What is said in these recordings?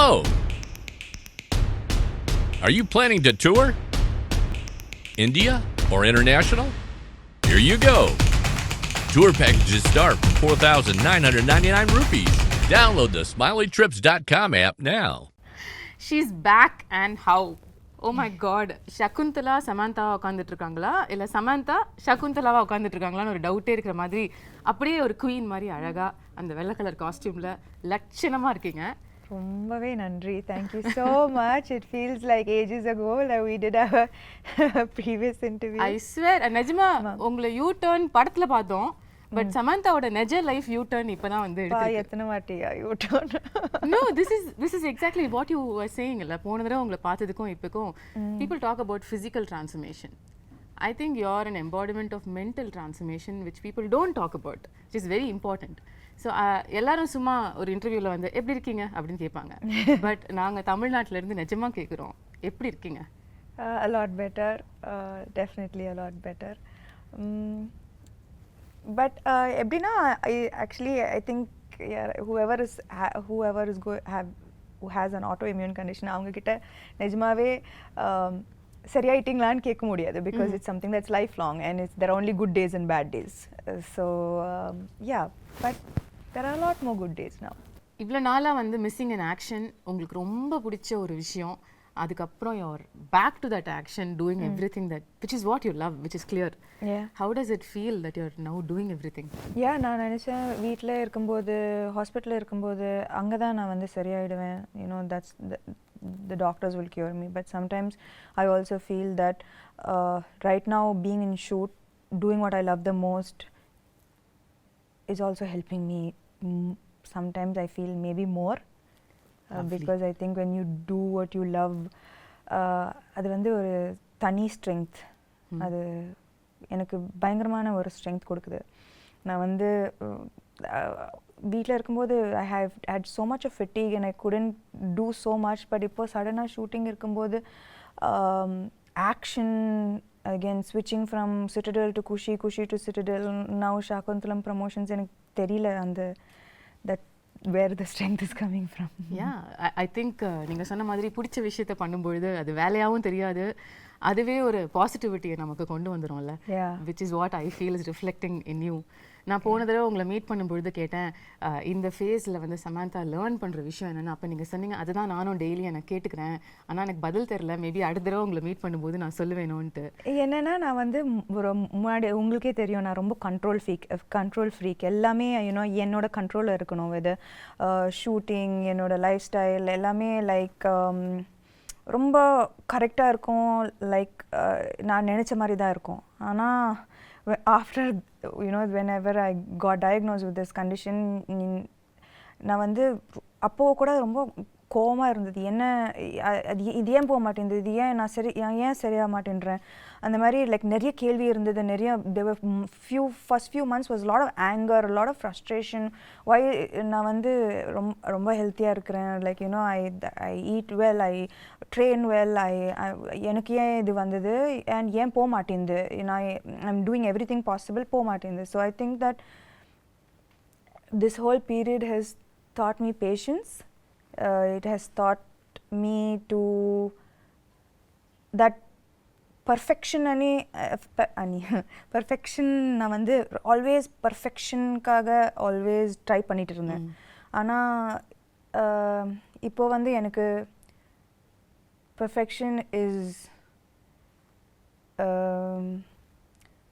Hello. Are you planning to tour? India or international? Here you go. Tour packages start from 4,999 rupees. Download the smileytrips.com app now. She's back and how? Oh my god. Shakuntala Samantha உட்கார்ந்துட்டு இருக்காங்களா இல்ல Samantha Shakuntalaவா உட்கார்ந்துட்டு இருக்காங்களான்னு ஒரு டவுட்டே இருக்கிற மாதிரி அப்படியே ஒரு குயின் மாதிரி அழகா அந்த வெள்ளை கலர் காஸ்டியூம்ல லட்சணமா இருக்கீங்க. ரொம்பவே நன்றி. Thank you so much. It feels like ages ago that we did our previous interview. I swear நிஜமா உங்களை யூ டர்ன் படத்துல பார்த்தோம். பட் சமந்தாவோட நெஜ லைஃப் யூ டர்ன் இப்பதான் வந்து எடுத்துருக்கு. எத்தனை வாட்டியா U turn? No, this is exactly what you were saying. இல்ல போன தடவை உங்களை பார்த்ததுக்கும் இப்போக்கும் people talk about physical transformation. I think you're an embodiment of mental transformation which people don't talk about, which is very important. So எல்லாரும் சும்மா ஒரு இன்டர்வியூல வந்து எப்படி இருக்கீங்க அப்படின்னு கேட்பாங்க. பட் நாங்க தமிழ்நாட்டுல இருந்து நிஜமா கேக்குறோம் எப்படி இருக்கீங்க? A lot better, definitely a lot better. But எப்படின்னா I think whoever who has an autoimmune condition அவங்க கிட்ட நிஜமாவே சரியாயிட்டீங்களான்னு கேட்க முடியாது because it's something that's lifelong and there are only good days and bad days. So yeah, but there are a lot more good days now. இவ்வளோ நாளா வந்து missing in action உங்களுக்கு ரொம்ப பிடிச்ச ஒரு விஷயம். அதுக்கப்புறம் you're back to that action doing everything that which is what you love, which is clear. Yeah. How does it feel that you're now doing everything? Yeah, நான் நினைச்சேன் வீட்டில் இருக்கும்போது ஹாஸ்பிட்டலில் இருக்கும்போது அங்கே தான் நான் வந்து சரியாயிடுவேன். You know, that's the doctors will cure me. But sometimes I also feel that right now being in shoot, doing what I love the most is also helping me. Sometimes I feel maybe more. Because I think when you do what you love, அது வந்து ஒரு தனி strength. அது எனக்கு பயங்கரமான ஒரு strength கொடுக்குது. நான் வந்து வீட்டில் இருக்கும்போது I have had so much of fatigue and I couldn't do so much. But இப்போ சடனாக ஷூட்டிங் இருக்கும்போது action, again switching from Citadel to Kushi to Citadel, now Shaakuntalam promotions, எனக்கு தெரியல அந்த that where the strength is coming from. Yeah, I think நீங்க சொன்ன மாதிரி பிடிச்ச விஷயத்தை பண்ணும்பொழுது அது வேலையாகவும் தெரியாது, அதுவே ஒரு பாசிட்டிவிட்டியை நமக்கு கொண்டு வந்துடும்ல. which is what I feel is reflecting in you. நான் போன தடவை உங்களை மீட் பண்ணும்பொழுது கேட்டேன் இந்த ஃபேஸில் வந்து சமந்தா லேர்ன் பண்ணுற விஷயம் என்னென்னு. அப்போ நீங்கள் சொன்னீங்க அதுதான் நானும் டெய்லி எனக்கு கேட்டுக்கிறேன், ஆனால் எனக்கு பதில் தெரில, மேபி அடுத்த தடவை உங்களை மீட் பண்ணும்போது நான் சொல்லுவேணும்ன்ட்டு. என்னென்னா நான் வந்து ஒரு முன்னாடி உங்களுக்கே தெரியும் நான் ரொம்ப கண்ட்ரோல் ஃப்ரீக். எல்லாமே யூனோ என்னோட கண்ட்ரோலில் இருக்கணும். வித் ஷூட்டிங், என்னோட லைஃப் ஸ்டைல் எல்லாமே லைக் ரொம்ப கரெக்டாக இருக்கும். லைக் நான் நினச்ச மாதிரி தான் இருக்கும். ஆனால் after whenever I got diagnosed with this condition, நான் வந்து அப்போது கூட ரொம்ப கோவமாக இருந்தது. என்ன இது ஏன் போக மாட்டேங்குது, இது ஏன் நான் ஏன் சரியாக மாட்டேன்றேன், அந்த மாதிரி லைக் நிறைய கேள்வி இருந்தது. நிறைய first few months was a lot of anger, a lot of frustration. why நான் வந்து ரொம்ப ஹெல்த்தியாக இருக்கிறேன், like you know I eat well, I train well, எனக்கு ஏன் இது வந்தது and ஏன் போக மாட்டேங்குது, I'm doing everything possible, போக மாட்டேங்குது. So I think that this whole period has taught me patience. It has taught me to that perfection நான் வந்து ஆல்வேஸ் பர்ஃபெக்ஷனுக்காக ஆல்வேஸ் ட்ரை பண்ணிட்டு இருந்தேன். ஆனால் இப்போ வந்து எனக்கு perfection is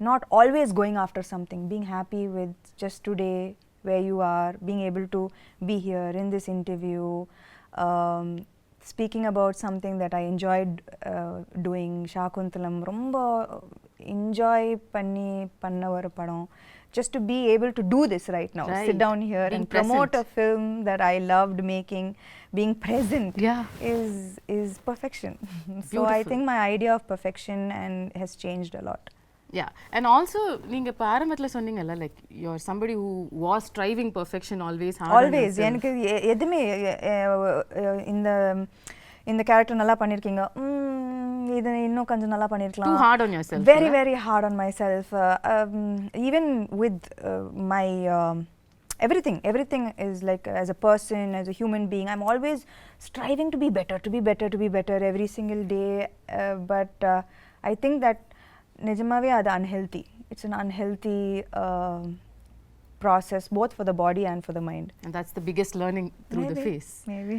not always going after something, being happy with just today where you are, being able to be here in this interview, speaking about something that I enjoyed doing. Shaakuntalam romba enjoy panna ஒரு படம். Just to be able to do this right now, right. Sit down here being and promote present. A film that I loved making, being present is perfection. So I think my idea of perfection has changed a lot. Yeah, and also நீங்க இப்ப ஆரம்பத்துல சொன்னீங்கல்ல like you are somebody who was striving perfection always. எனக்கு எதுமே இந்த character நல்லா பண்ணிருக்கீங்க, இது இன்னும் கொஞ்சம் நல்லா பண்ணிருக்கலாம். Too hard on yourself. Very hard on myself. Even with my everything is like as a person, as a human being, I'm always striving to be better every single day, but I think that nijamave adu unhealthy. It's an unhealthy process both for the body and for the mind, and that's the biggest learning through the phase. Maybe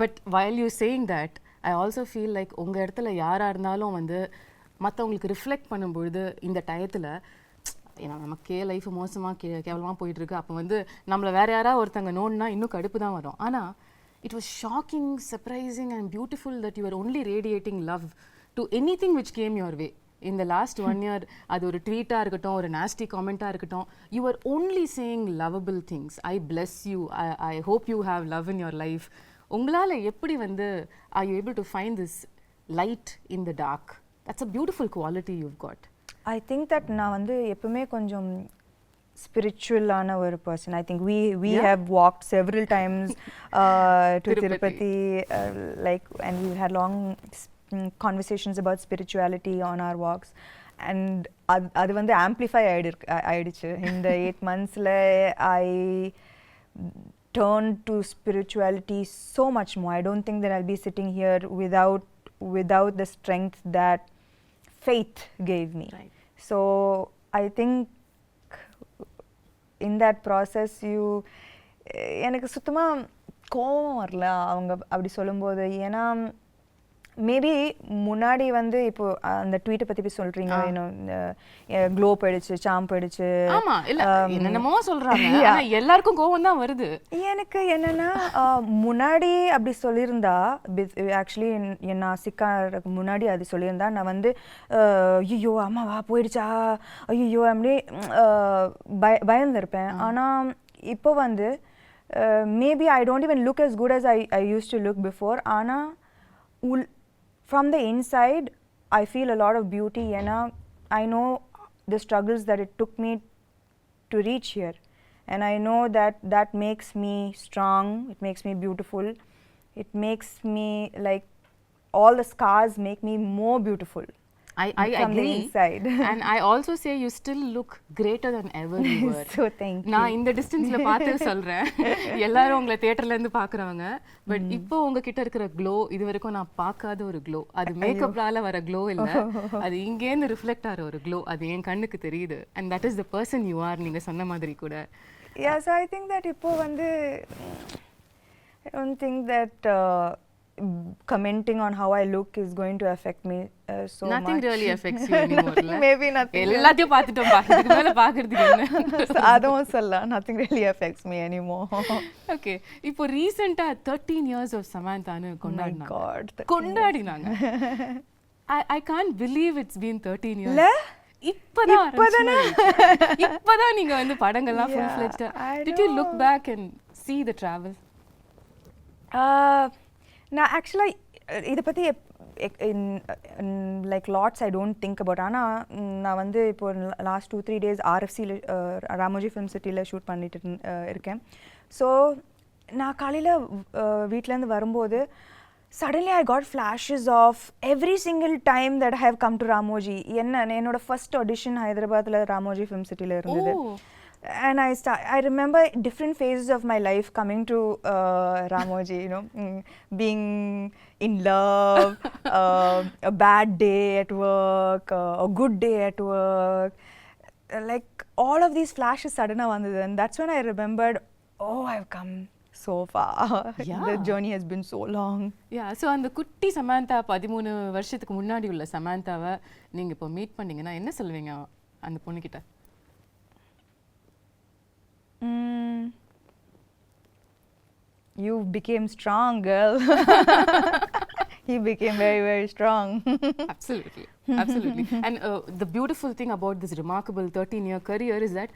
but while you saying that, I also feel like unga edathila yaara irundhalum vandu மற்றவங்களுக்கு reflect பண்ணும்பொழுது இந்த டயத்தில் ஏன்னா நமக்கே life மோசமாக கேவலமாக போயிட்டுருக்கு, அப்போ வந்து நம்மளை வேறு யாராவது ஒருத்தங்க நோன்னா இன்னும் கடுப்பு தான் வரும். ஆனால் it was shocking, surprising and beautiful that you are only radiating love to any thing which game your way. In the last 1 year, அது ஒரு ட்வீட்டாக இருக்கட்டும், ஒரு நாஸ்டி காமெண்ட்டாக இருக்கட்டும், you are only saying lovable things. I bless you. I hope you have love in your life. உங்களால் எப்படி வந்து are you able to find this light in the dark? That's a beautiful quality you've got. I think that நான் வந்து எப்பவுமே கொஞ்சம் spiritual-ஆன ஒரு person. I think we have walked several times to Tirupati, like, and we had long conversations about spirituality on our walks, and அது வந்து amplify ஆயிடுச்சு in the 8 monthsல. I turned to spirituality so much more. I don't think that I'll be sitting here without the strength that faith gave me. Right. So I think in that process எனக்கு சுத்தமா கோவம் வரல அவங்க அப்படி சொல்லும்போது. ஏன்னா maybe முன்னாடி வந்து இப்போ அந்த ட்வீட்டை பற்றி போய் சொல்கிறீங்க, க்ளோ போயிடுச்சு, சாம் போயிடுச்சு, என்னென்னமோ சொல்கிறாங்க, எல்லாருக்கும் கோவம் தான் வருது. எனக்கு என்னென்னா முன்னாடி அப்படி சொல்லியிருந்தா, ஆக்சுவலி நான் சிக்காருக்கு முன்னாடி அது சொல்லியிருந்தா நான் வந்து ஐயோ அம்மாவா போயிடுச்சா, ஐயோ அப்படி பயந்துருப்பேன். ஆனால் இப்போ வந்து maybe I don't even look as good as I used to look before. ஆனால் from the inside I feel a lot of beauty, and I know the struggles that it took me to reach here, and I know that makes me strong, it makes me beautiful, it makes me like all the scars make me more beautiful. I from agree. The inside. And I also say you still look greater than ever you were. So thank you. நான் இந்த டிஸ்டன்ஸ்ல பார்த்து சொல்றேன், எல்லாரும் உங்களை தியேட்டர்ல இருந்து பாக்குறவங்க, பட் இப்போ உங்ககிட்ட இருக்கிற க்ளோ இது வரைக்கும் நான் பார்க்காத ஒரு க்ளோ. அது மேக்கப்லால வர க்ளோ இல்ல, அது இங்கேருந்து ரிஃப்ளெக்ட் ஆகிற ஒரு க்ளோ. அது என் கண்ணுக்கு தெரியுது. and that is the person you are. நீங்க சொன்ன மாதிரி கூட. Yeah, so I think that இப்போ வந்து I don't think that commenting on how I look is going to affect me so nothing much. Nothing really affects you anymore. Maybe nothing. எல்லாத்தையும் பார்த்துட்டோம், இதுக்கு மேல பார்க்கிறதுக்கு என்ன? அதுவும் சொல்லலாம், nothing really affects me anymore. Okay, இப்போ ரீசெண்டா 13 years of Samantha னு கொண்டாடினாங்க. My God. கொண்டாடினாங்க. I can't believe it's been 13 years. இல்ல? இப்பதான் நீங்க வந்து படங்கள்லாம் full fledged. Did you look back and see the travel? நான் ஆக்சுவலாக இதை பற்றி like lots I don't think about. ஆனால் நான் வந்து இப்போ லாஸ்ட் 2-3 days RFCயில் ராமோஜி ஃபிலிம் சிட்டியில் ஷூட் பண்ணிட்டு இருக்கேன். ஸோ நான் காலையில் வீட்டிலேருந்து வரும்போது suddenly I got flashes of every single time that I have come to Ramoji. என்னோட ஃபர்ஸ்ட் ஆடிஷன் ஹைதராபாத்தில் ராமோஜி ஃபிலிம் சிட்டியில் இருந்தது. And I remember different phases of my life coming to Ramoji, being in love, a bad day at work, a good day at work. Like all of these flashes suddenly vandhu, and that's when I remembered, oh, I've come so far. Yeah. The journey has been so long. Yeah, so அந்த குட்டி சமந்தா 13 வருஷத்துக்கு முன்னாடி உள்ள சமந்தாவை நீங்க இப்போ meet பண்ணீங்கன்னா என்ன சொல்வீங்க அந்த பொண்ணுகிட்ட? You became strong, girl. He became very, very strong. Absolutely. And the beautiful thing about this remarkable 13-year career is that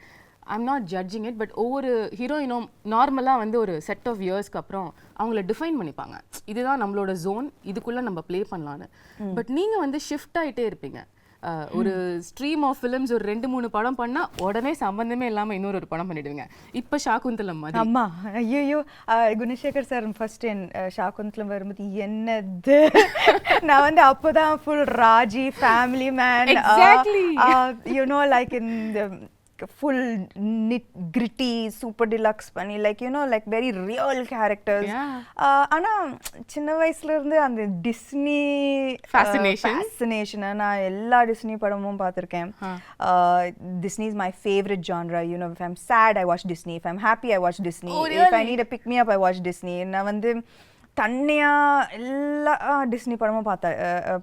I'm not judging it, but ஒவ்வொரு ஹீரோயினும் நார்மலாக வந்து ஒரு செட் ஆஃப் இயர்ஸ்க்கு அப்புறம் அவங்கள டிஃபைன் பண்ணிப்பாங்க, இதுதான் நம்மளோட ஜோன், இதுக்குள்ளே நம்ம ப்ளே பண்ணலான்னு. பட் நீங்கள் வந்து ஷிஃப்ட் ஆகிட்டே இருப்பீங்க. ஒரு ஸ்ட்ரீம் ஆஃப் ஃபிலிம்ஸ் ஒரு 2-3 படம் பண்ணா உடனே சம்பந்தமே இல்லாம இன்னொரு படம் பண்ணிடுவீங்க. இப்ப ஷாகுந்தலம் மாதிரி. அம்மா ஐயோ, குணசேகர் சார் ஃபர்ஸ்ட் ஷாகுந்தலம் வரும்போது என்னது, நான் வந்து அப்போதான் full Raji family man, Exactly. Like in full gritty super deluxe பண்ணி like you know like very real characters. ஆனா சின்ன வயசுல இருந்து அந்த டிஸ்னி fascination நான் எல்லா டிஸ்னி படமும் பார்த்திருக்கேன். Disney is my favorite genre. You know, if I'm sad I watch Disney, if I'm happy I watch Disney, if I need a pick me up I watch Disney. நான் வந்து தன்னியா எல்லா Disney படமும்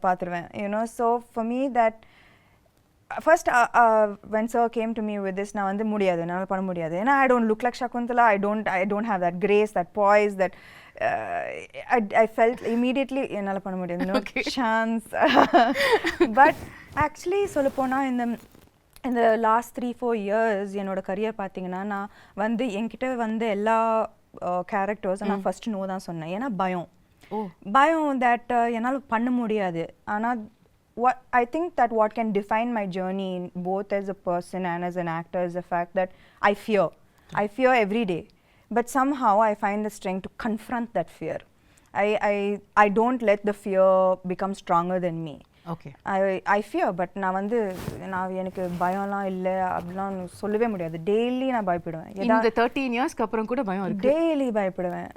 பார்த்துருவேன். You know, so for me that first when sir came to me with this நான் வந்து முடியாது, என்னால் பண்ண முடியாது, ஏன்னா I don't look like Shaakuntala, I don't have that grace, that poise, that I felt immediately என்னால் பண்ண முடியாது, no chance. But actually சொல்லப்போனா இந்த last 3-4 years என்னோட கரியர் பார்த்தீங்கன்னா நான் வந்து என்கிட்ட வந்து எல்லா கேரக்டர்ஸ் நான் ஃபர்ஸ்ட் நோ தான் சொன்னேன். ஏன்னா பயம் that என்னால் பண்ண முடியாது. ஆனால் what I think that what can define my journey both as a person and as an actor is the fact that I fear every day, but somehow I find the strength to confront that fear. I don't let the fear become stronger than me. Okay. I fear, but நான் எனக்கு பயம்லாம் இல்லை அப்படிலாம் சொல்லவே முடியாது. Daily நான் பயப்படுவேன். இந்த 13 இயர்ஸ்க்கு அப்புறம் கூட பயம் இருக்கு. டெய்லி பயப்படுவேன்.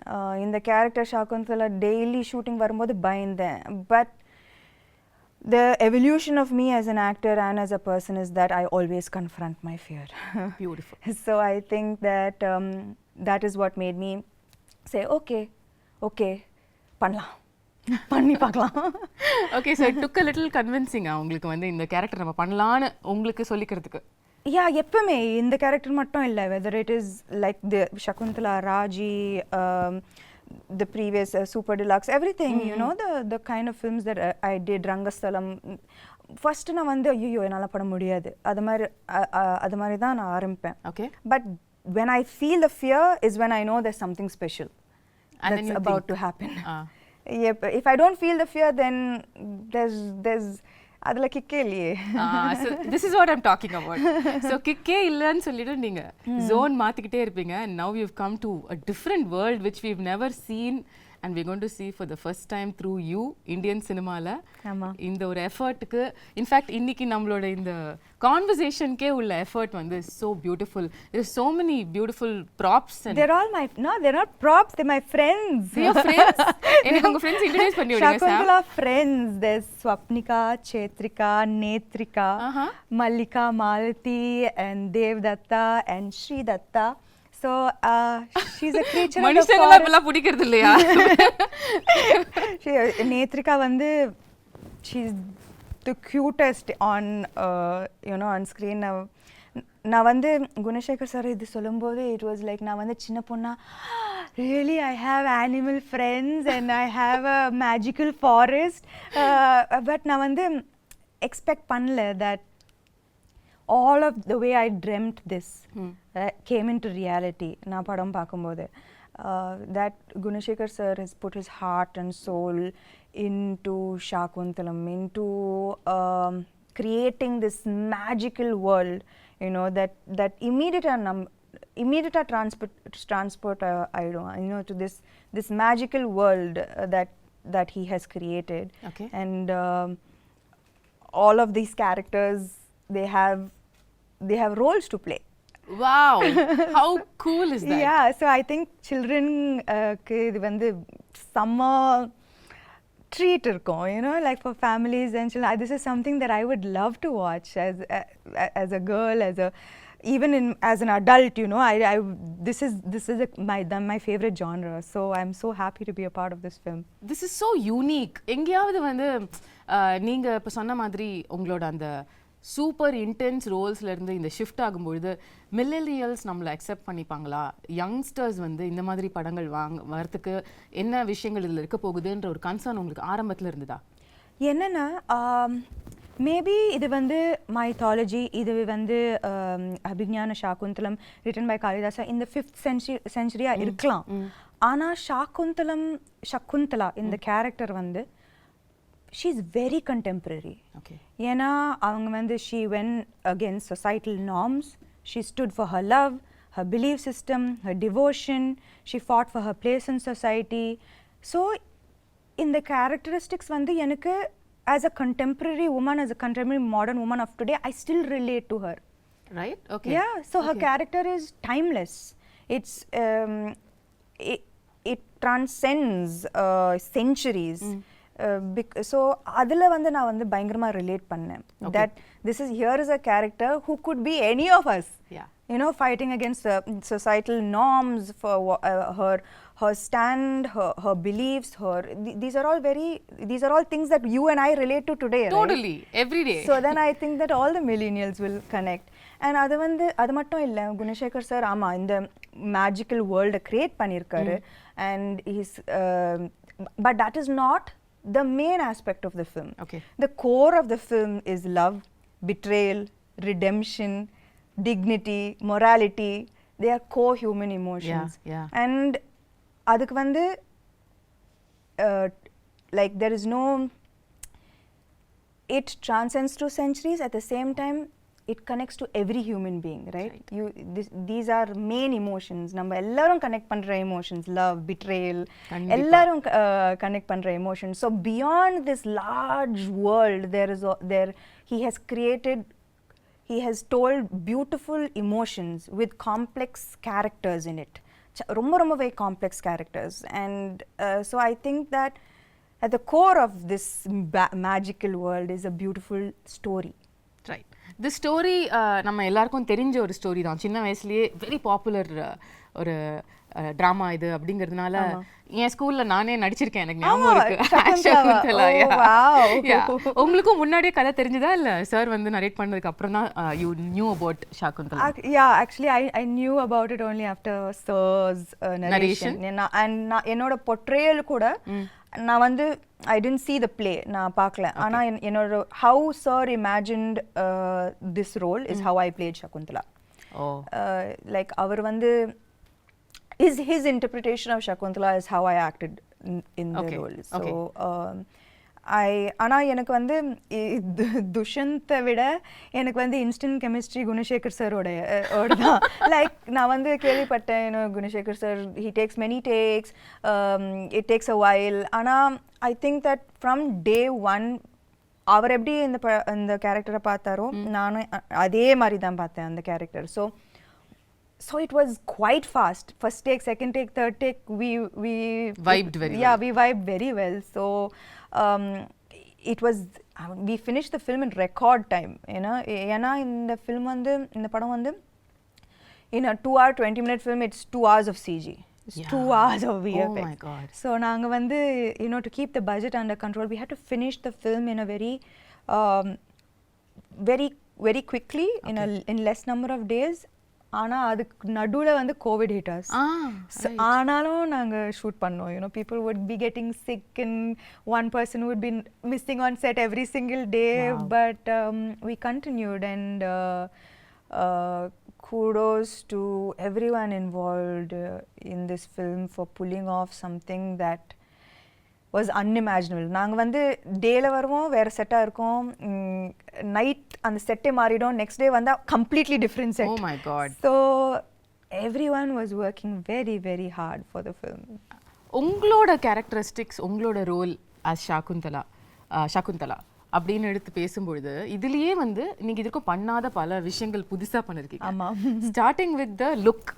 இந்த கேரக்டர் ஷாகுந்தலா டெய்லி ஷூட்டிங் வரும்போது பயந்தேன். But the evolution of me as an actor and as a person is that I always confront my fear. Beautiful. So I think that that is what made me say okay பண்ணலாம், பண்ணி பார்க்கலாம். Okay, so it took a little convincing உங்களுக்கு வந்து இந்த character நம்ம பண்ணலாம்னு உங்களுக்கு சொல்லிக்கிறதுக்கு. எப்பவுமே இந்த கேரக்டர் மட்டும் இல்லை, whether it is like the Shaakuntala, Raji, the previous super deluxe, everything, you know, the kind of films that I did, Rangasthalam, first நான் வந்து ஐயோ என்னால் பண்ண முடியாது, அது மாதிரி தான் நான் ஆரம்பிப்பேன். Okay. But when I feel the fear is when I know there's something special and that's about to happen. If I don't feel the fear, then there's அதுல கிக்கே இல்லையே. So this is what I'm talking about. So கிக்கே இல்லன்னு சொல்லிட்டு நீங்க zone மாத்திக்கிட்டே இருப்பீங்க. And now you've come to a different world which we've never seen and we're going to see for the first time through you, Indian cinemaல. இந்த ஒரு எஃபர்ட்டுக்கு in fact இன்னைக்கு நம்மளோட இந்த கான்வர்சேஷனுக்கே உள்ள எஃபர்ட் வந்து so beautiful. There are so many beautiful props and they're all they're not props, they're my friends. Your friends? எனக்கு உங்க friends introduce பண்ணி விடுங்க sir. Shaakuntala friends, there's Swapnika, Chetrika, Netrika, Mallika, Malati and Devdatta and Sri Datta. So she's a creature of the மனுஷங்கள இப்பலாம் பிடிக்கிறது இல்லையா? Netrika வந்து she's the cutest on you know on screen. நான் வந்து Gunasekar sir இது சொல்லும்போது it was like நான் வந்து சின்ன பொண்ணா really I have animal friends and I have a magical forest, but நான் வந்து expect பண்ணல that all of the way I dreamt this came into reality. நான் படம் பார்க்கும்போது that Gunashekar sir has put his heart and soul into Shaakuntalam, into creating this magical world, you know, that immediate transport I don't, you know, to this magical world that he has created. Okay. And all of these characters, they have roles to play. Wow, how cool is that? Yeah, so I think children இது வந்து summer treat இருக்கும், you know, like for families and children. This is something that I would love to watch as a girl, even as an adult, you know. This is my favorite genre, so I'm so happy to be a part of this film. This is so unique. எங்கயாவது வந்து நீங்க இப்ப சொன்ன மாதிரி உங்களோட அந்த super intense ரோல்ஸ்ல இருந்து இந்த ஷிஃப்ட் ஆகும்பொழுது மில்லேனியல்ஸ் நம்மளை அக்செப்ட் பண்ணிப்பாங்களா, யங்ஸ்டர்ஸ் வந்து இந்த மாதிரி படங்கள் வரதுக்கு என்ன விஷயங்கள் இதில் இருக்க போகுதுன்ற ஒரு கன்சர்ன் உங்களுக்கு ஆரம்பத்தில் இருந்ததா? என்னன்னா மேபி இது வந்து மைத்தாலஜி, இது வந்து அபிஞான ஷாகுந்தலம் ரிட்டன் பை காளிதாசா இந்த 5th century இருக்கலாம். ஆனால் சகுந்தலா இந்த கேரக்டர் வந்து she's very contemporary. Okay. ஏன்னா அவங்க வந்து she went against societal norms, she stood for her love, her belief system, her devotion, she fought for her place in society. So in the characteristics வந்து எனக்கு as a contemporary woman, as a contemporary modern woman of today, I still relate to her. right? Okay. Yeah, so her character is timeless. It's it transcends centuries. So adula vandu na vandu bayangama relate pannen that this is here is a character who could be any of us. Yeah. You know, fighting against societal norms for her stand, her beliefs, these are all things that you and I relate to today, totally, right? every day. So then I think that all the millennials will connect. And அது மட்டும் இல்ல, Gunasekar sir ஆமா இந்த magical வேர்ல்டை create பண்ணியிருக்காரு. And he's but that is not the main aspect of the film. Okay. The core of the film is love, betrayal, redemption, dignity, morality. They are core human emotions. Yeah. And adukku vandu like there is no, it transcends to centuries. At the same time it connects to every human being, right? These are main emotions. நம்ம எல்லாரும் connect பண்ற emotions, love, betrayal, எல்லாரும் connect பண்ற emotions. So beyond this large world, he has told beautiful emotions with complex characters in it. ரொம்ப very complex characters. And so I think that at the core of this magical world is a beautiful story. Right. The story நம்ம எல்லாருக்கும் தெரிஞ்ச ஒரு story தான். சின்ன வயசுலயே very popular ஒரு drama இது அப்படிங்கிறதுனால என் ஸ்கூல்ல நானே நடிச்சிருக்கேன், எனக்கு ஞாபகம் இருக்கு. ஷாகுந்தலா. உங்களுக்கும் முன்னாடியே கதை தெரிஞ்சதா இல்ல சார் வந்து நரேட் பண்ணதுக்கு அப்புறம் தான் you knew about Shaakuntalam? Yeah, actually I knew about it only after sir's narration. And என்னோட portrayal கூட நான் வந்து I didn't see the play, நான் பார்க்கல. ஆனா என்னோட how sir imagined this role is how I played Shaakuntala. Like அவர் வந்து his interpretation of Shaakuntala is how I acted in the role. So ஆனா எனக்கு வந்து துஷந்தை விட எனக்கு வந்து இன்ஸ்டன்ட் கெமிஸ்ட்ரி குணசேகர் சாரோட தான். லைக் நான் வந்து கேள்விப்பட்டேன், Gunasekar sir he takes many takes, it takes a while. ஆனா I think that from day one அவர் எப்படி இந்த கேரக்டரை பார்த்தாரோ நானும் அதே மாதிரி தான் பார்த்தேன் அந்த character. So it was quite fast. First take, second take, third take, we vibed very well. Yeah, we vibed very well. So it was, we finished the film in record time, you know. ஏன்னா இந்த film வந்து இந்த படம் வந்து in a 2-hour 20-minute film, it's 2 hours of CG. It's 2 hours of VFX. Oh my god. So நாங்க வந்து, you know, to keep the budget under control, we had to finish the film in a very quickly, in less number of days. ஆனா அதுக்கு நடுவுல வந்து Covid hit us. ஆனாலும் நாங்க shoot பண்ணோம். You know, people would be getting sick and one person would be missing on set every single day. Wow. But we continued, and kudos to everyone involved in this film for pulling off something that was unimaginable. நாங்க வந்து டேல வருவோம், வேற செட்டா இருக்கும், night அந்த செட்டே மாறிடும், நெக்ஸ்ட் டே வந்தா completely different set. Oh my god. So everyone was working very very hard for the film. உங்களோட கேரக்டரிஸ்டிக்ஸ், உங்களோட ரோல் as ஷாகுந்தலா அப்படின்னு எடுத்து பேசும்பொழுது இதுலயே வந்து நீங்க இதுக்கும் பண்ணாத பல விஷயங்கள் புதுசா பண்ணிருக்கீங்க. ஆமா. ஸ்டார்டிங் வித் த லுக்,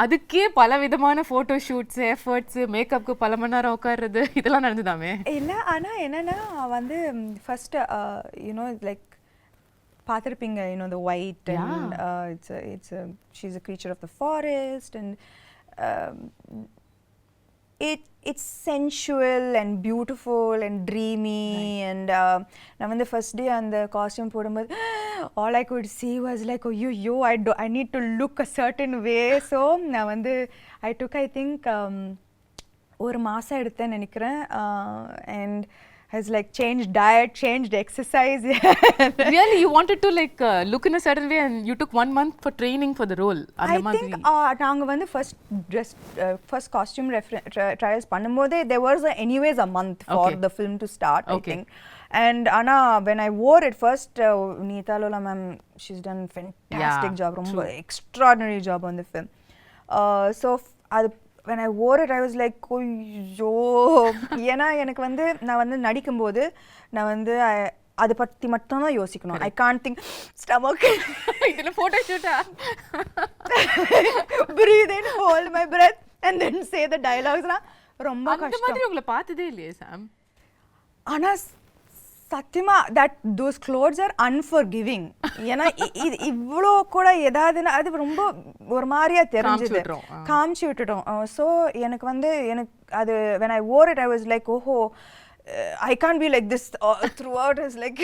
அதுக்கே பல விதமான போட்டோ ஷூட்ஸ், எஃபர்ட்ஸ், மேக்கப்க்கு பல மணி நேரம் உட்கார்றது இதெல்லாம் நடந்துதாமே? இல்ல, ஆனா என்னன்னா வந்து ஃபர்ஸ்ட் யூனோ லைக் பார்த்திருப்பீங்க, you know the white and she's a creature of the forest, and it's sensual and beautiful and dreamy. Right. And நான் வந்து ஃபர்ஸ்ட் டே அந்த காஸ்டியூம் போடும்போது all I could see was like, oh yo, I need to look a certain way. So நான் வந்து I took, I think ஒரு மாசம் எடுத்தேன்னு நினைக்கிறேன். And has like changed diet, changed exercise. Really, you wanted to like look in a certain way, and you took 1 month for training for the role? I think நாங்க வந்து first costume trials பண்ணும்போதே there was anyways a month for the film to start, I think. And Anna, when I wore it first, Neetalola ma'am, she's done fantastic job, ரொம்ப extraordinary job on the film. So when I wore it, I was like, ஐயோ, ஏன்னா எனக்கு வந்து நான் வந்து நடிக்கும்போது நான் வந்து அதை பற்றி மட்டும் தான் யோசிக்கணும். ஐ கான்ட் திங்க் ஸ்டமக் இதுல photo ஷூட்டா breathe in, hold my breath and then say the dialogues ரொம்ப அந்த கஷ்டம். மாதிரி உங்களை பார்த்ததே இல்லையே சாம். ஆனா சத்தியமா that those clothes are unforgiving. ஏன்னா இவ்வளோ கூட ஏதாவதுன்னா அது ரொம்ப ஒரு மாதிரியா தெரிஞ்சது, காமிச்சு விட்டுட்டோம். ஸோ எனக்கு அது when I wore it I was like oh I can't be like this throughout. It's like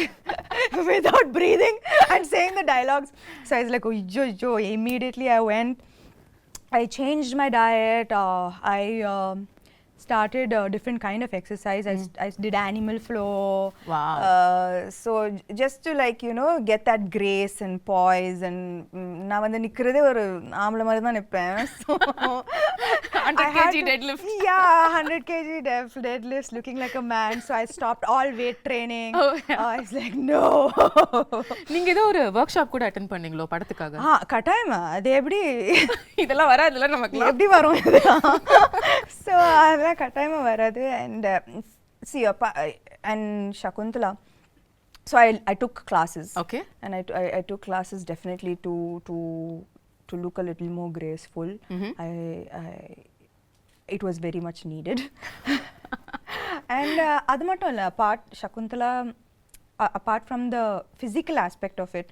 without breathing and saying the dialogues. So I was like oh immediately I went, I changed my diet, I started a different kind of exercise. I did animal flow. Wow. So just to like get that grace and poise, and நான் வந்து நிக்கிறதே ஒரு ஆம்பளை மாதிரி தான் நிப்பேன். So 100 kg deadlift. Yeah, 100 kg deadlifts, looking like a man. So I stopped all weight training. I was like no. நீங்க ஏதோ ஒரு work shop கூட அட்டெண்ட் பண்ணீங்களோ படத்துக்காக? கட்டாயமா அது எப்படி இதெல்லாம் வராதுல நமக்கு, எப்படி வரும் இதெல்லாம்? So அதெல்லாம் கட்டாயமா வராது. And see and Shaakuntalam, so I took classes. Okay. And I took classes definitely to look a little more graceful. It was very much needed. And அது மட்டும் இல்ல, Shaakuntalam, apart from the physical aspect of it,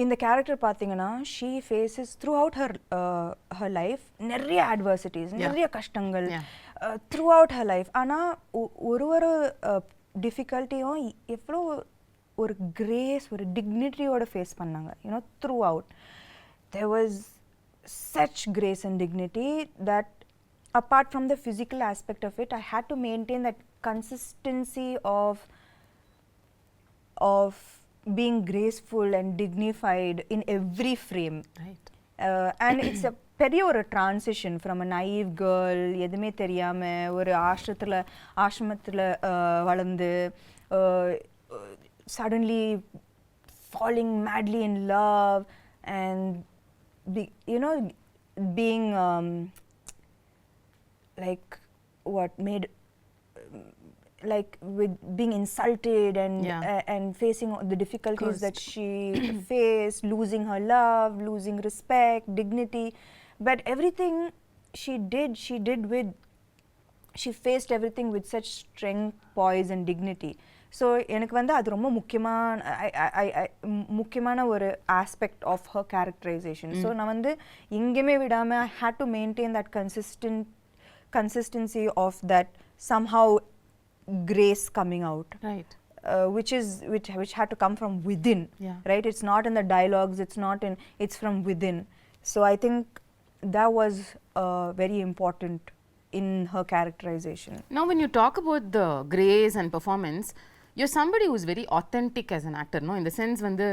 இந்த character பார்த்தீங்கன்னா she faces throughout her life நிறைய adversities, நிறைய கஷ்டங்கள் throughout her life. ஆனால் ஒரு டிஃபிகல்ட்டியும் எவ்வளோ ஒரு கிரேஸ், ஒரு டிக்னிட்டியோட ஃபேஸ் பண்ணாங்க. throughout there was such grace and dignity that apart from the physical aspect of it, I had to maintain that consistency of being graceful and dignified in every frame. Right. And it's a பெரிய ஒரு transition from a naive girl, எதுவுமே தெரியாம ஒரு ஆசிரமத்தில் வளர்ந்து suddenly falling madly in love and being like what made like with being insulted and facing the difficulties that she faced, losing her love, losing respect, dignity, but everything she faced everything with such strength, poise and dignity. So எனக்கு வந்து அது ரொம்ப முக்கியமான ஒரு aspect of her characterization. So நான் வந்து எங்கேயுமே விடாம I had to maintain that consistency of that somehow grace coming out, right? Which had to come from within, right? It's not in the dialogues, it's from within. So I think that was very important in her characterization. Now when you talk about the grace and performance, you're somebody who's very authentic as an actor, no? In the sense வந்து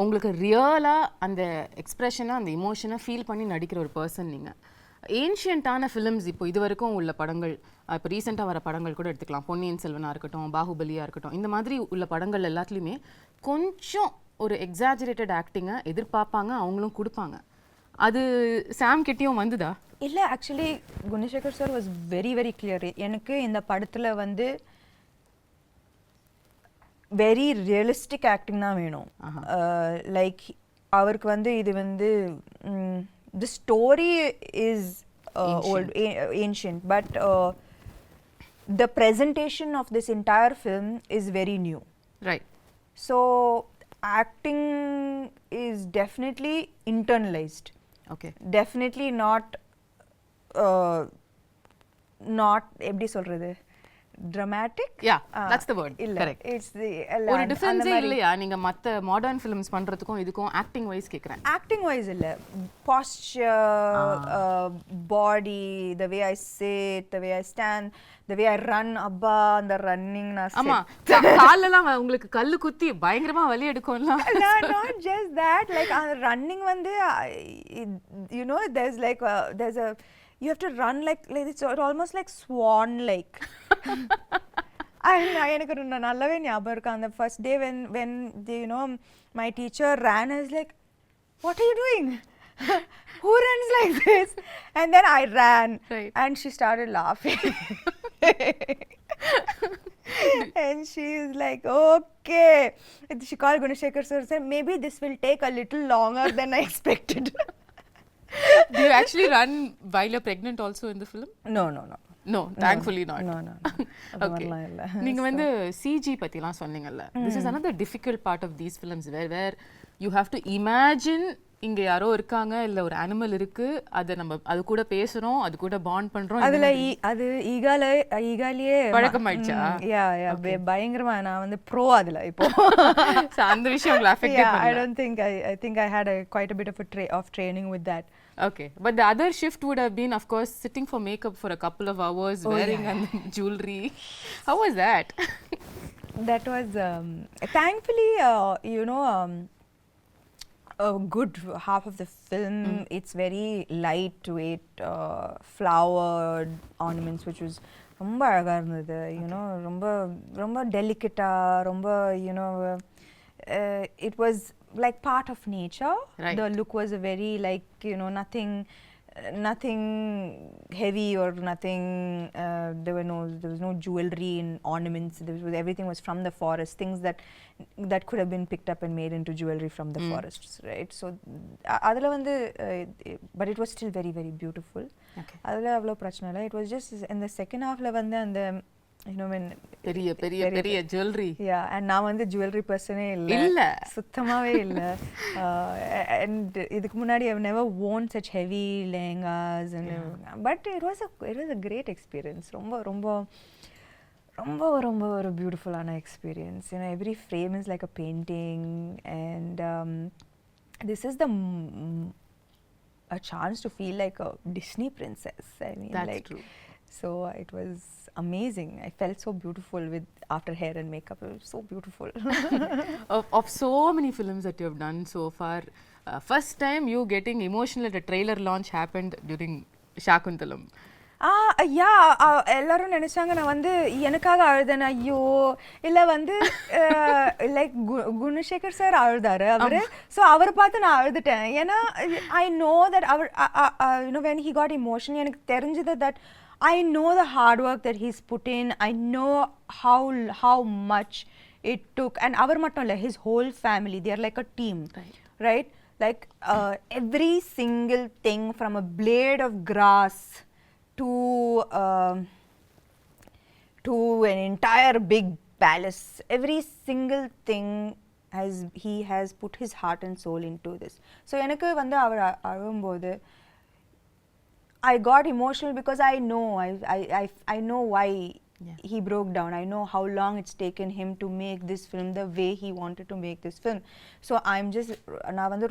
உங்களுக்கு ரியலா அந்த எக்ஸ்பிரஷனை, அந்த இமோஷனை feel பண்ணி நடிக்கிற ஒரு person நீங்க. ஏன்ஷியன்ட்டான ஃபிலிம்ஸ் இப்போ இது வரைக்கும் உள்ள படங்கள், இப்போ ரீசெண்டாக வர படங்கள் கூட எடுத்துக்கலாம், பொன்னியின் செல்வனாக இருக்கட்டும், பாகுபலியாக இருக்கட்டும், இந்த மாதிரி உள்ள படங்கள் எல்லாத்துலேயுமே கொஞ்சம் ஒரு எக்ஸாஜரேட்டட் ஆக்டிங்கை எதிர்பார்ப்பாங்க, அவங்களும் கொடுப்பாங்க. அது சாம் கிட்டேயும் வந்துதா? இல்லை, actually Gunasekar sir was very very clear. எனக்கு இந்த படத்தில் வந்து வெரி ரியலிஸ்டிக் ஆக்டிங் தான் வேணும். லைக் அவருக்கு வந்து இது வந்து the story is old, ancient, but the presentation of this entire film is very new. Right. So acting is definitely internalized. Okay. Definitely not எப்படி சொல்றது, dramatic. Yeah, that's the word. Correct. It's the ஒரு difference இல்லையா நீங்க மத்த modern films பண்றதுக்கும் இதுக்கும் acting wise கேக்குறேன்? Acting wise இல்ல, posture, body, the way I sit, the way I stand, the way I run, அப்பா அந்த ரன்னிங் நான் ஆமா காலெல்லாம் உங்களுக்கு கல்லு குத்தி பயங்கரமா வலி எடுக்கும்ல. not just that, like running வந்து there's a you have to run like it's almost like swan like. எனக்கு நல்லாவே ஞாபகம் இருக்கு அந்த first day when my teacher ran, I was like, what are you doing? Who runs like this? And then I ran, right. And she started laughing. And she's like, okay. She called Gunashekhar sir and said, maybe this will take a little longer than I expected. Do you actually run while you're pregnant also in the film? No. No, thankfully not. No. Okay. நீங்க வந்து CG பத்திலாம் சொன்னீங்கல்ல. This is another difficult part of these films where you have to imagine இங்க யாரோ இருக்காங்க இல்ல ஒரு animal இருக்கு அது கூட பேசுறோம் அது கூட பாண்ட் பண்றோம் அதுல அது ஈகாலியே பழக்கமாயிடுச்சா பயங்கரமா நான் வந்து ப்ரோ அதுல இப்போ அந்த விஷயம் உங்களை அஃபெக்ட் பண்ணல I don't think I think I had quite a bit of training with that. Okay, but the other shift would have been, of course, sitting for makeup for a couple of hours, wearing jewelry. How was that? That was thankfully a good half of the film. It's very lightweight, flowered ornaments, which was ரொம்ப அழகா இருந்தது. You know, ரொம்ப delicate, ரொம்ப it was like part of nature. Right. The look was a very like nothing heavy or nothing. There was no jewelry and ornaments. Everything was from the forest. Things that could have been picked up and made into jewelry from the forests, right? So adula vandu but it was still very very beautiful. Okay. Adula avlo prachana illa. It was just in the second half la vandu and when பெரிய jewelry. Yeah, and நான் வந்து jewelry person இல்ல சுத்தமாவே இல்ல. And இதுக்கு முன்னாடி I've never worn such heavy lehengas and but it was a great experience. ரொம்ப ஒரு beautiful ஆன experience. You know, every frame is like a painting and this is a chance to feel like a Disney princess. I mean, that's like, true. So it was amazing. I felt so beautiful after hair and makeup. It was so beautiful. of so many films that you have done so far, first time you getting emotional at a trailer launch happened during Shaakuntalam. எல்லாரும் நினைச்சாங்க நான் வந்து எனக்காக அழுதேன். ஐயோ இல்ல வந்து like Gunasekar sir அழுதாரு அவரு. ஸோ அவரை பார்த்து நான் அழுதுட்டேன். ஏன்னா ஐ நோ தட் அவர் when he got emotional எனக்கு தெரிஞ்சது that I know the hard work that he's put in. I know how much it took. And avar mattum illa, his whole family, they are like a team, right? Like every single thing from a blade of grass to an entire big palace, every single thing he has put his heart and soul into this. So enakku vandu avar alumbodhu I got emotional because I know why he broke down. I know how long it's taken him to make this film the way he wanted to make this film. So I'm just நான் வந்து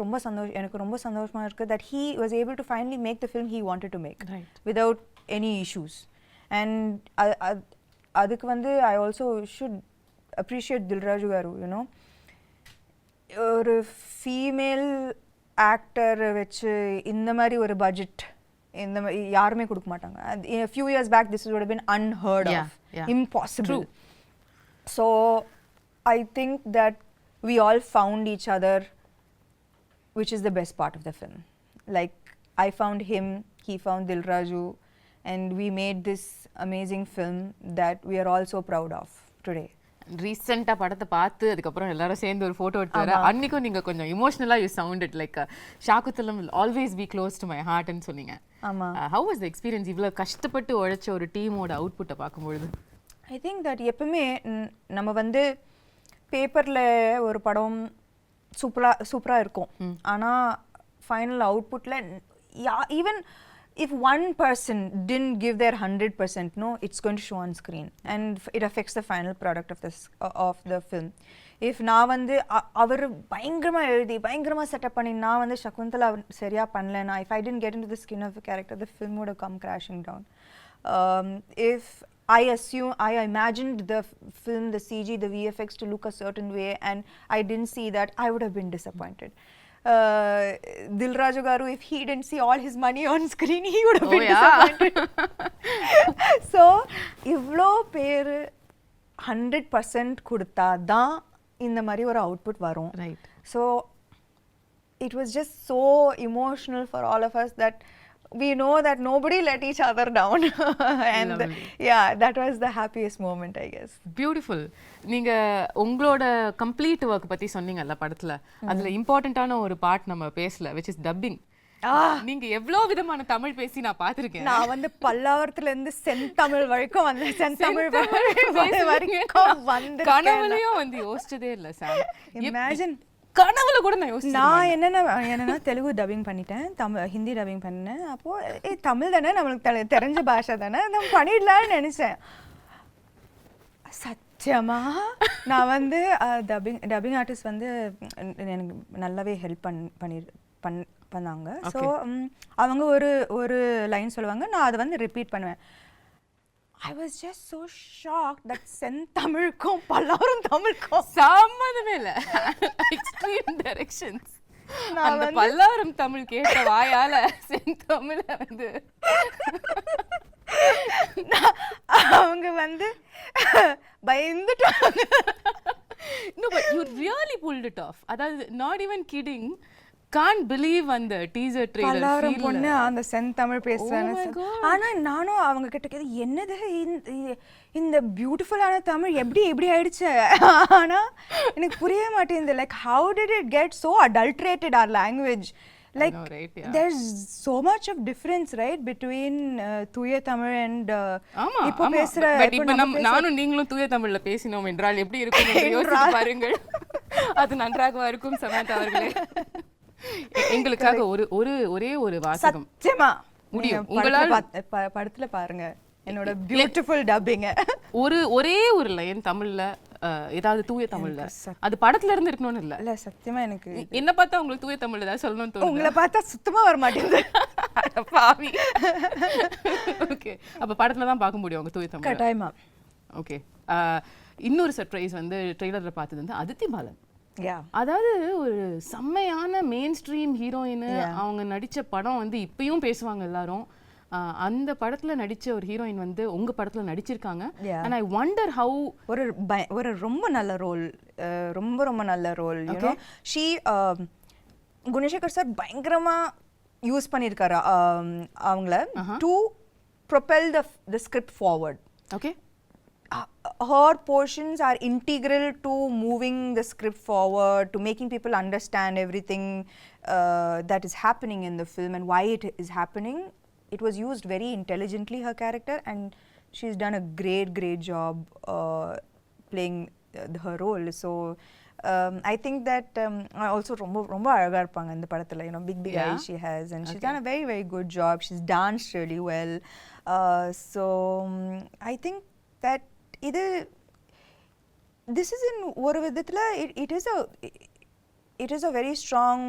எனக்கு ரொம்ப சந்தோஷமா இருக்கு that he was able to finally make the film he wanted to make without any issues. And அதுக்கு வந்து I also should appreciate Dilraju garu, you know, ஒரு female actor வச்சு இந்த மாதிரி ஒரு பட்ஜெட் இந்த யாருமே கொடுக்க மாட்டாங்க. A few years back this would have been unheard of, impossible. True. So I think that we all found each other, which is the best part of the film. Like I found him, he found Dilraju, and we made this amazing film that we are all so proud of today. ரீசெண்டாக படத்தை பார்த்து அதுக்கப்புறம் எல்லாரும் சேர்ந்து ஒரு photo எடுத்து வர அன்னைக்கும் நீங்கள் கொஞ்சம் இமோஷனலாக you sounded like Shaakuntalam will always be close to my ஹார்ட்னு சொன்னீங்க. ஹவ் வாஸ் த எக்ஸ்பீரியன்ஸ் இவ்வளோ கஷ்டப்பட்டு உழைச்ச ஒரு டீமோட அவுட்புட்டை பார்க்கும்பொழுது? ஐ திங்க் தட் எப்பவுமே நம்ம வந்து பேப்பரில் ஒரு படம் சூப்பராக இருக்கும், ஆனால் ஃபைனல் அவுட்புட்டில் even if one person didn't give their 100%, no, it's going to show on screen and it affects the final product of the film. If நான் வந்து அவர் பயங்கரமா எழுதி பயங்கரமா செட்டப் பண்ணி நான் வந்து சகுந்தலா சரியா பண்ணலனா, if I didn't get into the skin of the character, the film would have come crashing down. If I imagined the film, the CG, the VFX to look a certain way and I didn't see that, I would have been disappointed. Dilraju garu, if he didn't see all his money on screen, he would have been disappointed. So ivlo per 100% கொடுத்தா தான் இந்த மாதிரி ஒரு output வரும். So it was just so emotional for all of us that we know that nobody let each other down. And yeah, that was the happiest moment, I guess. Beautiful. நீங்க உங்களோட complete work பத்தி சொன்னீங்கல்ல படத்துல, அதுல இம்பார்ட்டன்ட்டான ஒரு part நம்ம பேசல, which is dubbing. நீங்க எவ்வளவு விதமான தமிழ் பேசி நான் பாத்திருக்கேன். நான் வந்து பல்லாவரத்துல இருந்து செந்தமிழ் வரைக்கும் வந்து செந்தமிழ் வரைக்கும் வந்து கனவுலயும் வந்து யோசிச்சதே இல்ல சார். இமேஜின் கனவுல கூட நான் யோசிச்சேன். நான் என்னன்னா தெலுங்கு டப்பிங் பண்ணிட்டேன், ஹிந்தி டப்பிங் பண்ணேன். அப்போ தமிழ் தானே நம்மளுக்கு தெரிஞ்ச பாஷை தானே, நம்ம பண்ணிடலாம்னு நினைச்சேன். சத்தியமா நான் வந்து டப்பிங் ஆர்டிஸ்ட் வந்து எனக்கு நல்லாவே ஹெல்ப் பண்ணாங்க. ஸோ அவங்க ஒரு லைன் சொல்லுவாங்க, நான் அதை வந்து ரிப்பீட் பண்ணுவேன். I was just so shocked that செந்தமிழுக்கும் Pallavaram தமிழுக்கும் சம்மந்தமே இல்ல. Extreme directions. அந்த பல்லாவரம் தமிழ் கேட்ட வாயால செந்தமிழ வந்து அவங்க வந்து பயந்துட்டாங்க. No, but you really pulled it off. அதாவது not even kidding. Can't believe அந்த டீசர் ட்ரெய்லர் பல்லாவரம் பொண்ணு அந்த செந்தமிழ் பேசுறாங்க. ஆனா நானும் அவங்க கிட்ட கேது, என்னது இந்த பியூட்டிஃபுல்லான தமிழ் எப்படி ஆயிடுச்சு? ஆனா எனக்கு புரிய மாட்டேங்குது. Like how did it get so adulterated our language? Like there's so much of difference, right, between தூய தமிழ் and இப்போ பேசுற. பட் இப்போ நானும் நீங்களும் தூய தமிழ்ல பேசினோம் என்றால் எப்படி இருக்கும் யோசிச்சு பாருங்கள். அது நன்றாக இருக்கும் சமந்தா அவர்களே. எங்களுக்காக ஒரே ஒரு வாசகம் சத்தியமா முடியும். உங்களால படத்துல பாருங்க என்னோட பியூட்டிஃபுல் டப்பிங். ஒரே ஒரு லைன் தமிழ்ல, ஏதாவது தூய தமிழ்ல, அது படத்துல இருந்து இருக்கணும்னு இல்ல. சத்தியமா எனக்கு என்ன பார்த்தா உங்களுக்கு தூய தமிழ்ல ஏதாவது சொல்லணும்னு தோணுது? உங்களை பார்த்தா சுத்தமா வர மாட்டேங்குது. பாவி. ஓகே, அப்ப படத்துல தான் பார்க்க முடியும் உங்க தூய தமிழ். கட்டாயமா. ஓகே, இன்னொரு சர்ப்ரைஸ் வந்து ட்ரெய்லர்ல பார்த்தது வந்து அதித்தி பாலன். Yeah. அதாவது ஒரு செம்மையான மெயின் ஸ்ட்ரீம் ஹீரோயின். அவங்க நடிச்ச படம் வந்து இப்பயும் பேசுவாங்க எல்லாரும். அந்த படத்துல நடிச்ச ஒரு ஹீரோயின் வந்து உங்க படத்துல நடிச்சிருக்காங்க. and I wonder how ஒரு ரொம்ப நல்ல ரோல், ரொம்ப நல்ல role. you know she Gunasekar sir பயங்கரமா யூஸ் பண்ணிருக்காரு அவங்கள to propel the script forward. Okay. Her portions are integral to moving the script forward, to making people understand everything that is happening in the film and why it is happening. It was used very intelligently, her character, and she's done a great job playing her role. So I think that also ரொம்ப அழகா இருப்பாங்க இந்த படத்துல. You know, big eyes she has, and she's done a very good job. She's danced really well. So I think that this is in ஒரு விதத்துல it is a very strong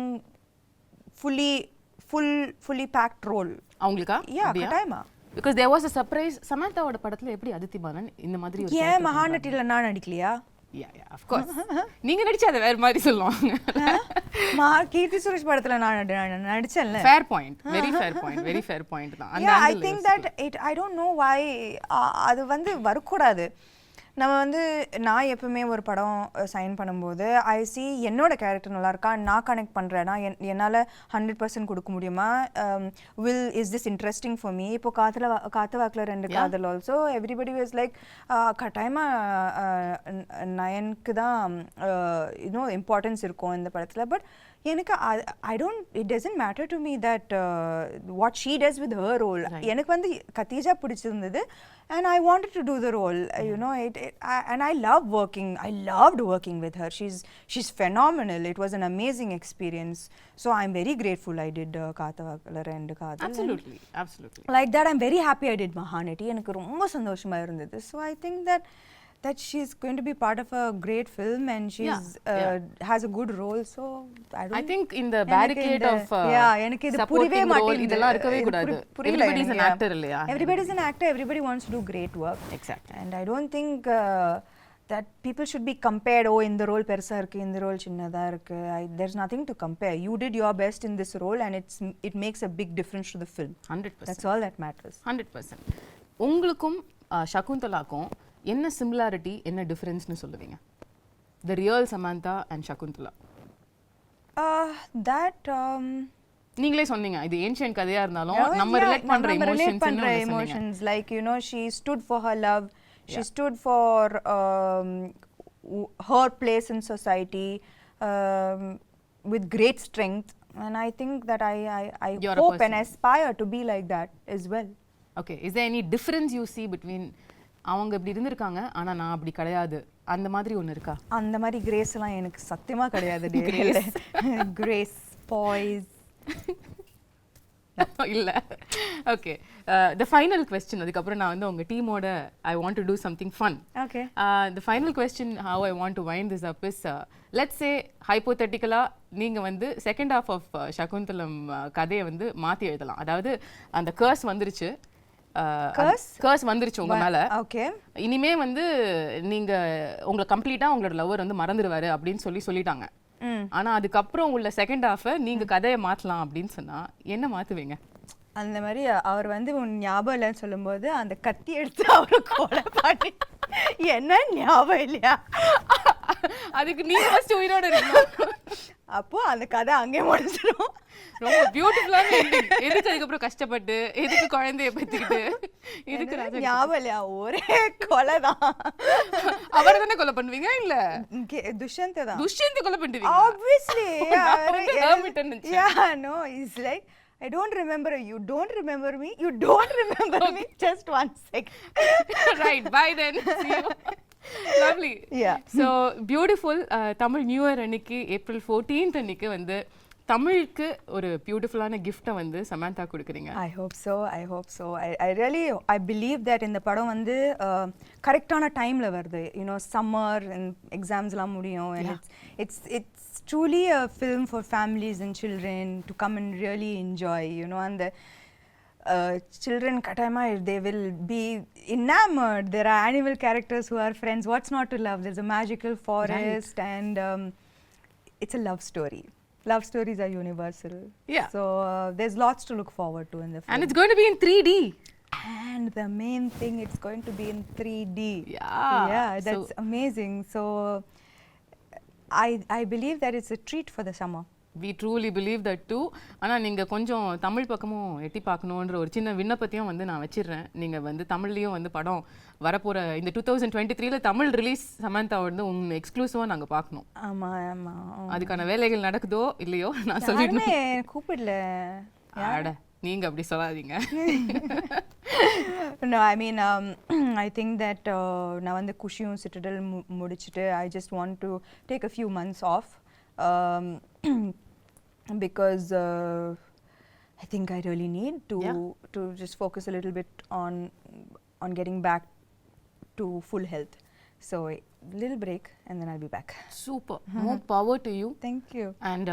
fully packed role. அவங்களுக்கா? Yeah, கட்டாயமா. because there was a surprise. சமந்தாவோட படத்துல எப்படி அதித்தி பாலன் இந்த மாதிரி ஒரு ஏன் மகாநட்டில நான் நடிக்கலையா? Yeah, of course. நீங்க நடிச்சா அது வேற மாதிரி சொல்லுவாங்க. கீர்த்தி சுரேஷ் படத்துல நான் நடிச்சேன்ல. fair point, very fair point தான். Yeah, I think that I don't know why அது வந்து வரக்கூடாது. நம்ம வந்து நான் எப்பவுமே ஒரு படம் சைன் பண்ணும்போது ஐ சி என்னோட கேரக்டர் நல்லா இருக்கா, நான் கனெக்ட் பண்ணுறேன்னா என்னால் 100% கொடுக்க முடியுமா, is this interesting for me. இப்போ காத்து வாக்கில் 2 காதல் ஆல்சோ எவ்ரிபடி வாஸ் லைக் கட்டாயமாக நயனுக்கு தான் இம்பார்ட்டன்ஸ் இருக்கும் இந்த படத்தில். பட் எனக்கு it doesn't matter to me that what she does with her role. எனக்கு வந்து கத்தீஜா பிடிச்சிருந்தது and I wanted to do the role. You know, and I loved working with her. She's phenomenal. It was an amazing experience. So I'm very grateful I did Kaathavakala and Kaadhal. Absolutely. Like that, I'm very happy I did Mahanati. எனக்கு ரொம்ப சந்தோஷமா இருந்தது. So I think that she's going to be part of a great film and she's has a good role. So I think in the barricade of எனக்கு இது புரியவே மாட்டேங்குது. இதெல்லாம் இருக்கவே கூடாது. Everybody is an actor இல்லையா? Everybody is an actor. Everybody wants to do great work. Exactly. And I don't think that people should be compared. Oh, இந்த role பெருசா இருக்கு, இந்த ரோல் சின்னதா இருக்கு. There's nothing to compare. You did your best in this role and it makes a big difference to the film. 100%. That's all that matters. 100%. உங்களுக்கும் சகுந்தலாக்கும் என்ன similarity, என்ன டிஃபரன்ஸ்னு சொல்லுவீங்க? The real Samantha and Shaakuntala. That நீங்களே சொன்னீங்க இது ancient கதையா இருந்தாலும் நம்ம ரிலேட் பண்ற emotions like you know she stood for her love, she stood for her place in society with great strength, and I think that I hope and aspire to be like that as well. Okay, is there any difference you see between அவங்க இப்படி இருந்திருக்காங்க ஆனா நான் அப்படி கிடையாது அந்த மாதிரி ஒன்று இருக்கா? அந்த மாதிரி கிரேஸ் எல்லாம் எனக்கு சத்தியமா கிடையாது. கிரேஸ் பாய்ஸ் இல்ல. ஓகே, the final question, அதுக்கப்புறம் நான் வந்து உங்க டீமோட I want to do something fun. Okay. The final question how I want to wind this up is let's say hypothetically நீங்க வந்து second half of Shaakuntalam கதையை வந்து மாத்தி எழுதலாம். அதாவது அந்த கர்ஸ் வந்துருச்சு, கர்ஸ் வந்துருச்சு உங்க மேல. ஓகே, இனிமே வந்து நீங்க உங்களை கம்ப்ளீட்டா உங்களோட லவர் வந்து மறந்துடுவாரு அப்படின்னு சொல்லிட்டாங்க. ஆனா அதுக்கப்புறம் உள்ள செகண்ட் ஹாஃபை நீங்க கதையை மாத்தலாம் அப்படின்னு சொன்னா என்ன மாத்துவீங்க? அந்த மாதிரி அவர் வந்து உன் ஞாபகம் இல்லைன்னு சொல்லும்போது அந்த கத்தி எடுத்து அவரை கொலை பண்ணி என்ன ஞாபகம் இல்லையா அதுக்கு நீங்க ஃபர்ஸ்ட் உயிரோட இருக்கணும். அப்போ அந்த கதை அங்கே முடிஞ்சிடும். ரொம்ப பியூட்டிஃபுல்லான எண்டிங். எதுக்கு அதுக்கப்புறம் கஷ்டப்பட்டு எதுக்கு குழந்தைய பெற்றுக்கிட்டு இதுக்கு ஞாபகம் இல்லையா ஒரே கொலை தான். அவரை தானே கொலை பண்ணுவீங்க? இல்ல துஷ்யந்தை தான். துஷ்யந்தை கொலை பண்ணுவீங்க obviously. yeah, no, it's like I don't remember you don't remember me, you don't remember me, just 1 second. Right, bye then, see you. Lovely. Yeah. So beautiful. Tamil New Year அன்னைக்கு April 14th அன்னைக்கு வந்து தமிழுக்கு ஒரு பியூட்டிஃபுல்லான கிஃப்ட்டை வந்து சமந்தா கொடுக்குறீங்க. I hope so. I really believe that இந்த படம் வந்து கரெக்டான டைம்ல வருது. You know, summer and examsலாம் முடியும், and it's truly a film for families and children to come and really enjoy, you know, and the children katayama they will be enamored. There are animal characters who are friends. What's not to love? There's a magical forest, right. And it's a love story. Love stories are universal. Yeah. So there's lots to look forward to in the film. And it's going to be in 3D. And the main thing, it's going to be in 3D. Yeah. That's amazing. So I believe that it's a treat for the summer. We truly believe that too. ஆனால் நீங்கள் கொஞ்சம் தமிழ் பக்கமும் எட்டி பார்க்கணுன்ற ஒரு சின்ன விண்ணப்பத்தையும் வந்து நான் வச்சிடுறேன். நீங்கள் வந்து தமிழ்லேயும் வந்து படம் வரப்போகிற இந்த 2023 தமிழ் ரிலீஸ் சமந்தா வந்து உங்கள் எக்ஸ்க்ளூசிவாக நாங்கள் பார்க்கணும். ஆமாம். அதுக்கான வேலைகள் நடக்குதோ இல்லையோ நான் சொல்லிடுறேன். கூப்பிடல ஆட நீங்கள் அப்படி சொல்லாதீங்க. No, I mean, I think that நான் வந்து குஷியும் சிட்டடல் முடிச்சுட்டு I just want to take a few months off. Because I think I really need to just focus a little bit on getting back to full health. So a little break and then I'll be back. Super. More power to you. Thank you. And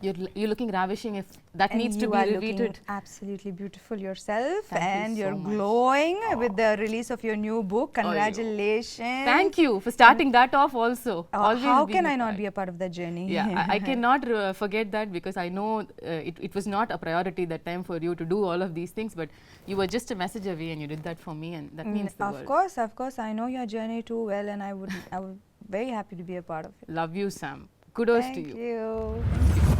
you're looking ravishing. If that and needs to be repeated. Absolutely beautiful yourself. Thank and you you're so glowing with the release of your new book. Congratulations. Thank you for starting that off also. How can I not be a part of that journey? Yeah, I cannot forget that because I know it was not a priority that time for you to do all of these things, but you were just a message away and you did that for me, and that means the world. Of course. I know your journey too well, and I would very happy to be a part of it. Love you, Sam. Kudos to you. Thank you.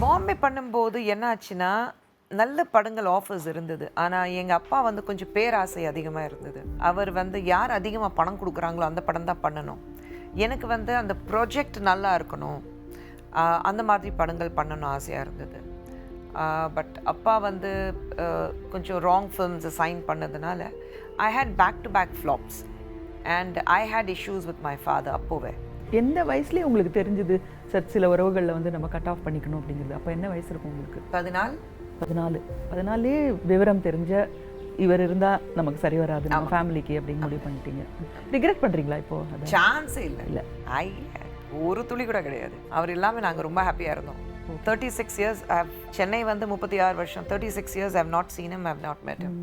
Bombay பண்ணும்போது என்ன ஆச்சுன்னா நல்ல படங்கள் offers இருந்தது. ஆனால் எங்கள் அப்பா வந்து கொஞ்சம் பேராசை அதிகமாக இருந்தது. அவர் வந்து யார் அதிகமாக பணம் கொடுக்குறாங்களோ அந்த படம் தான் பண்ணணும். எனக்கு வந்து அந்த ப்ராஜெக்ட் நல்லா இருக்கணும், அந்த மாதிரி படங்கள் பண்ணணும் ஆசையாக இருந்தது. பட் அப்பா வந்து கொஞ்சம் ராங் ஃபில்ம்ஸை சைன் பண்ணதுனால I had back to back flops and I had issues with my father. அப்போவே எந்த வயசுலேயே உங்களுக்கு தெரிஞ்சது சில உறவுகளில் வந்து நம்ம கட் ஆஃப் பண்ணிக்கணும் அப்படிங்கிறது? அப்போ என்ன வயசு இருக்கும் உங்களுக்கு? 14 விவரம் தெரிஞ்ச இவர் இருந்தால் நமக்கு சரி வராது நம்ம ஃபேமிலிக்கு அப்படின்னு முடிவு பண்ணிட்டீங்க. ரிக்ரெட் பண்ணுறீங்களா இப்போ? சான்ஸே இல்லை. ஒரு துளி கூட கிடையாது. அவர் இல்லாமல் நாங்கள் ரொம்ப ஹாப்பியாக இருந்தோம். 36 years, சென்னை வந்து 36 வருஷம், 36 years I have not seen him, I have not met him.